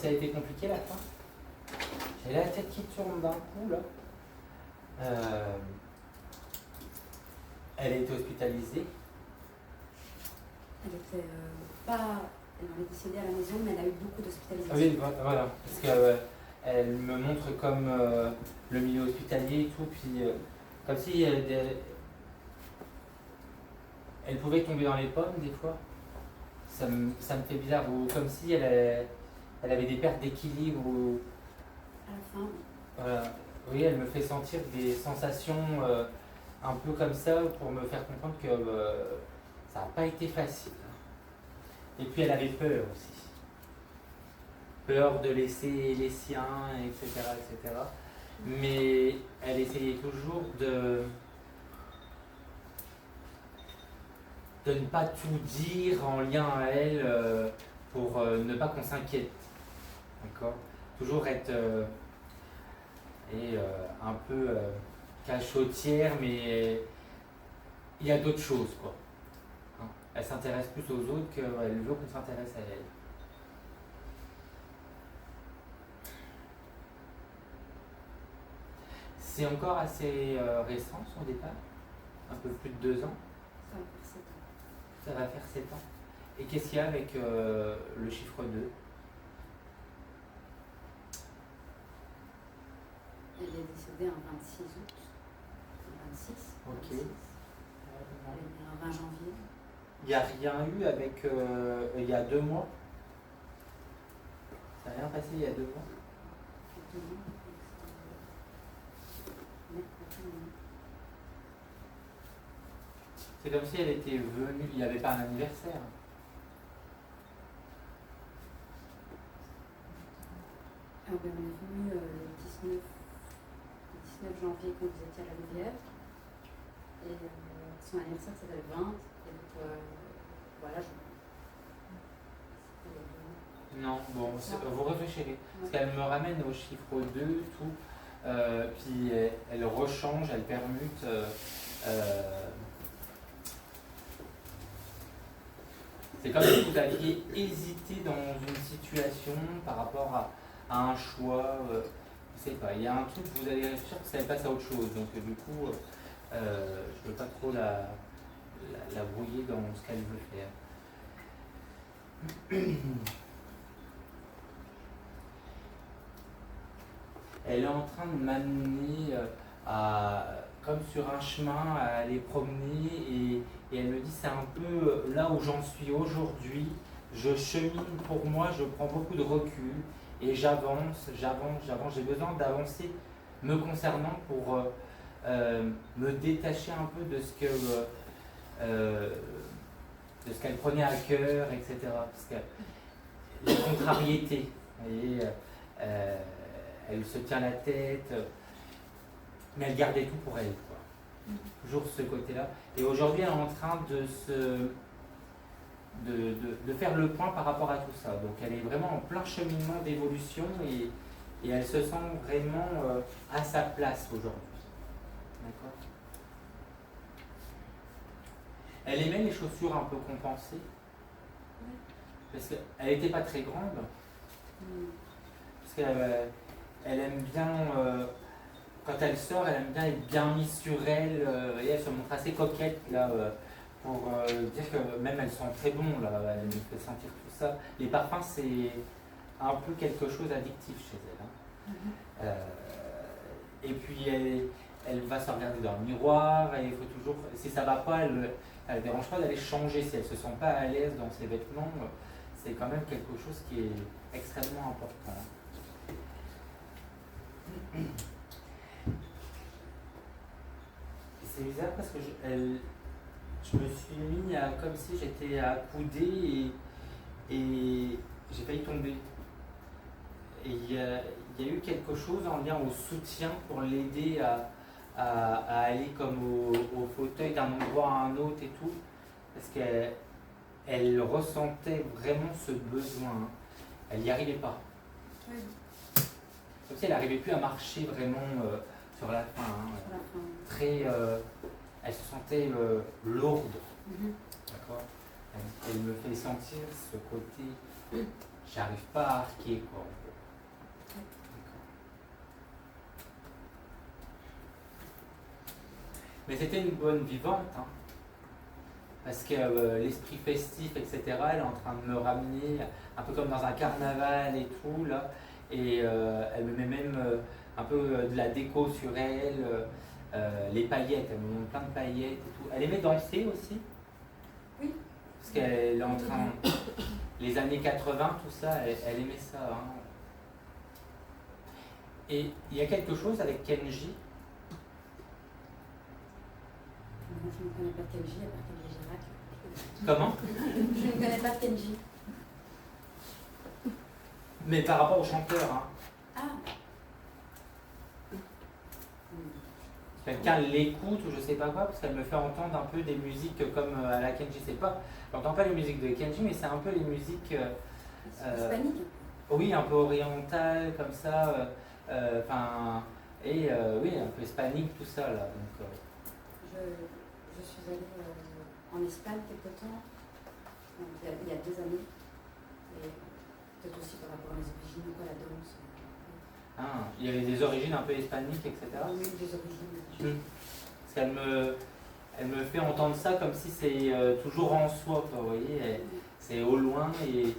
ça a été compliqué la fin. J'ai la tête qui tourne d'un coup là. Elle a été hospitalisée. Elle était elle en est décédée à la maison, mais elle a eu beaucoup d'hospitalisations. Oui, voilà. Parce qu'elle me montre comme le milieu hospitalier et tout, puis comme si elle pouvait tomber dans les pommes des fois. Ça me fait bizarre, ou comme si elle avait des pertes d'équilibre. Ou... À la fin. Voilà. Oui, elle me fait sentir des sensations un peu comme ça pour me faire comprendre que ça n'a pas été facile. Et puis elle avait peur aussi. Peur de laisser les siens, etc., etc. Mais elle essayait toujours de ne pas tout dire en lien à elle pour ne pas qu'on s'inquiète. D'accord ? Toujours être un peu cachotière, mais il y a d'autres choses, quoi. Hein ? Elle s'intéresse plus aux autres qu'elle veut qu'on s'intéresse à elle. C'est encore assez récent son départ, un peu plus de 2 ans. Ça va faire 7 ans. Ça va faire 7 ans. Et qu'est-ce qu'il y a avec le chiffre 2 ? Elle est décédée un 26 août. Un 26. Ok. 26. Elle est née un 20 janvier. Il n'y a rien eu avec il y a 2 mois. Ça n'a rien passé il y a 2 mois. C'est comme si elle était venue, il n'y avait pas un anniversaire. Ah ben, on est venu le 19 janvier quand vous étiez à la Louvière. Et son anniversaire c'était le 20. Et donc voilà, Non, bon, vous réfléchirez. Parce qu'elle me ramène au chiffre 2, tout. Puis elle rechange, elle permute. C'est comme si vous aviez hésité dans une situation par rapport à un choix. Je ne sais pas, il y a un truc, vous allez réfléchir que ça passe à autre chose. Donc du coup, je ne veux pas trop la brouiller dans ce qu'elle veut faire. Elle est en train de m'amener comme sur un chemin, à aller promener et elle me dit c'est un peu là où j'en suis aujourd'hui, je chemine pour moi, je prends beaucoup de recul et j'avance, j'ai besoin d'avancer me concernant pour me détacher un peu de ce qu'elle prenait à cœur, etc. Parce que les contrariétés, vous voyez, elle se tient la tête, mais elle gardait tout pour elle, quoi. Toujours ce côté-là. Et aujourd'hui, elle est en train de faire le point par rapport à tout ça. Donc elle est vraiment en plein cheminement d'évolution et elle se sent vraiment à sa place aujourd'hui. D'accord ? Elle aimait les chaussures un peu compensées. Parce qu'elle n'était pas très grande. Parce qu'elle aime bien, quand elle sort, elle aime bien être bien mise sur elle. Et elle se montre assez coquette là, pour dire que même elle sent très bon. Là, elle me fait sentir tout ça. Les parfums, c'est un peu quelque chose d'addictif chez elle. Hein. Et puis elle va se regarder dans le miroir et il faut toujours, si ça ne va pas, elle ne dérange pas d'aller changer. Si elle ne se sent pas à l'aise dans ses vêtements, c'est quand même quelque chose qui est extrêmement important. C'est bizarre parce que je me suis mis comme si j'étais accoudé et j'ai failli tomber. Et il y a eu quelque chose en lien au soutien pour l'aider à aller comme au fauteuil d'un endroit à un autre et tout. Parce qu'elle ressentait vraiment ce besoin. Hein. Elle n'y arrivait pas. Oui. Comme si elle n'arrivait plus à marcher vraiment sur la fin. Hein. Très, elle se sentait lourde. D'accord ? Elle me fait sentir ce côté j'arrive pas à arquer, quoi. En gros. Mais c'était une bonne vivante, hein, parce que l'esprit festif, etc., elle est en train de me ramener, un peu comme dans un carnaval et tout, là, et elle me met même un peu de la déco sur elle, les paillettes, elle me met plein de paillettes et tout. Elle aimait danser aussi. Oui. Parce qu'elle est en train, les années 80, tout ça, elle aimait ça. Hein. Et il y a quelque chose avec Kenji. Moi, je ne connais pas Kenji, à part Kenji Girac. Comment? Je ne connais pas Kenji. Mais par rapport au chanteur, hein. Ah. Quelqu'un l'écoute ou je sais pas quoi, parce qu'elle me fait entendre un peu des musiques comme à la Kenji, c'est pas. J'entends pas les musiques de Kenji, mais c'est un peu les musiques. Hispanique. Oui, un peu orientales, comme ça. Enfin. Et oui, un peu hispanique, tout ça là. Donc, je suis allée en Espagne quelque temps, il y a 2 années. Et peut-être aussi par rapport à mes origines, quoi, la danse. ah, il y avait des origines un peu hispaniques, etc. Oui, des origines. Parce elle me fait entendre ça comme si c'est toujours en soi, quoi, vous voyez. C'est au loin et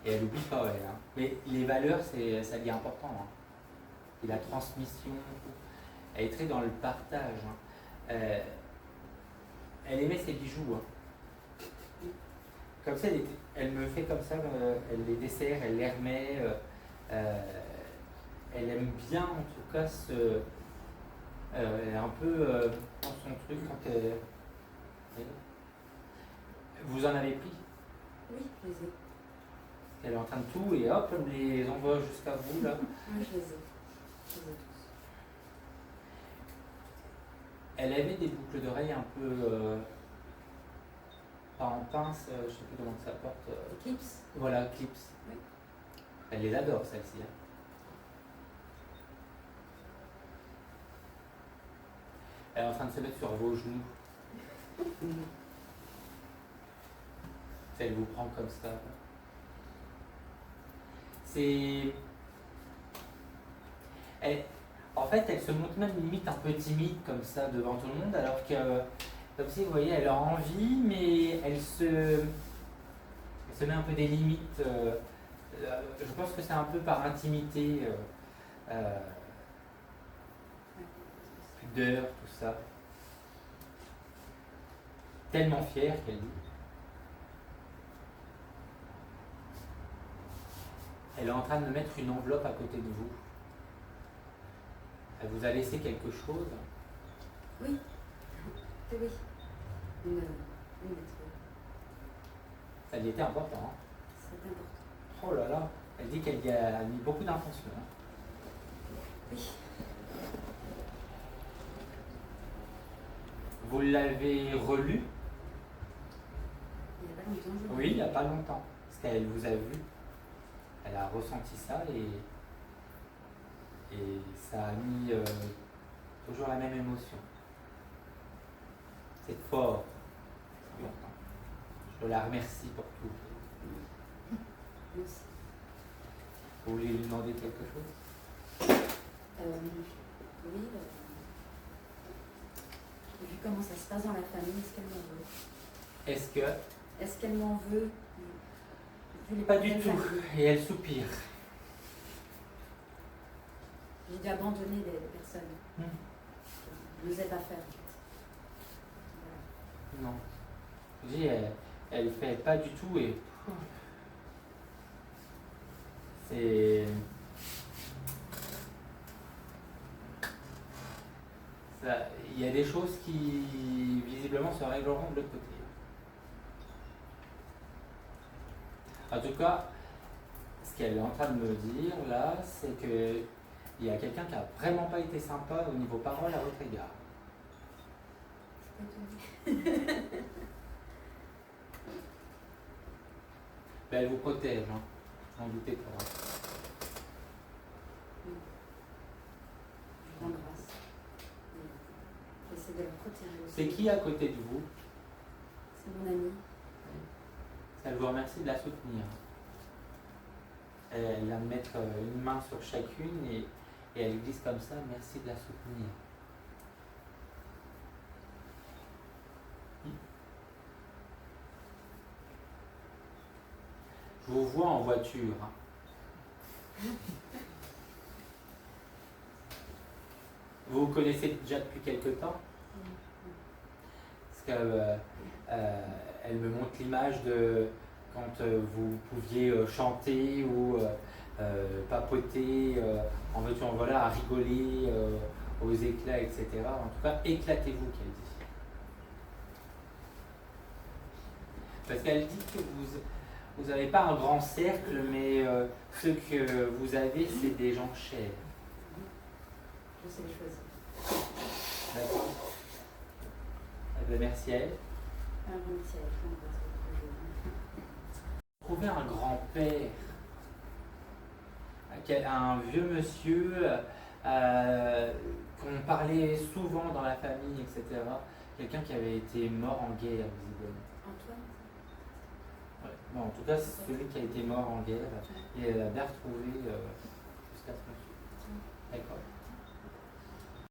elle n'oublie pas, elle. Hein. Mais les valeurs, ça lui est important. Hein. Et la transmission, elle est très dans le partage. Hein. Elle aimait ses bijoux. Hein. Comme ça, elle me fait comme ça, elle les dessert, elle les remet. Elle aime bien en tout cas elle est un peu dans son truc quand elle. Vous en avez pris? Oui, je les ai. Elle est en train de tout et hop, elle me les envoie jusqu'à vous là. Oui, je les ai. Je les ai tous. Elle avait des boucles d'oreilles un peu. Pas en pince, je sais plus comment ça porte. Des clips. Voilà, clips. Oui. Elle les adore celles-ci. Hein. Elle est en train de se mettre sur vos genoux. Elle vous prend comme ça. C'est. En fait, elle se montre même limite un peu timide comme ça devant tout le monde, alors que, comme si vous voyez, elle a envie, mais elle se met un peu des limites. Je pense que c'est un peu par intimité, pudeur, tout ça. Tellement fière qu'elle dit. Elle est en train de me mettre une enveloppe à côté de vous. Elle vous a laissé quelque chose? Oui. Oui. Une lettre. Ça lui était important. Hein. C'est important. Oh là là. Elle dit qu'elle y a mis beaucoup d'intention. Hein. Oui. Vous l'avez relu? Il n'y a pas longtemps. Oui, il n'y a pas longtemps. Parce qu'elle vous a vu. Elle a ressenti ça et ça a mis toujours la même émotion. C'est fort. Je la remercie pour tout. Merci. Vous voulez lui demander quelque chose? Oui. Vu comment ça se passe dans la famille, est-ce qu'elle m'en veut? Est-ce qu'elle m'en veut? Pas du tout. Et elle soupire. J'ai dû abandonner des personnes. Je n'osais pas faire. Voilà. Non. Je dis, elle fait pas du tout et. C'est. Il y a des choses qui visiblement se régleront de l'autre côté. En tout cas, ce qu'elle est en train de me dire là, c'est que il y a quelqu'un qui a vraiment pas été sympa au niveau parole à votre égard. Ben, elle vous protège, hein. N'en doutez pas. Je l'embrasse. J'essaie de la protéger aussi. C'est qui à côté de vous? C'est mon amie. Elle vous remercie de la soutenir. Elle vient de mettre une main sur chacune et elle glisse comme ça, merci de la soutenir. Je vous vois en voiture. Vous vous connaissez déjà depuis quelque temps? Parce qu'elle me montre l'image de quand vous pouviez chanter ou papoter en voiture, en voilà, à rigoler aux éclats, etc. En tout cas, éclatez-vous, qu'elle dit. Parce qu'elle dit que vous n'avez pas un grand cercle, mais ce que vous avez, c'est des gens chers. Je sais les choisir. D'accord. Eh bien, merci à elle. Merci à elle. Trouver un grand-père, un vieux monsieur qu'on parlait souvent dans la famille, etc. Quelqu'un qui avait été mort en guerre, visiblement. Antoine? Ouais. Bon, en tout cas, c'est celui qui a été mort en guerre et elle a bien retrouvé jusqu'à ce monsieur. D'accord.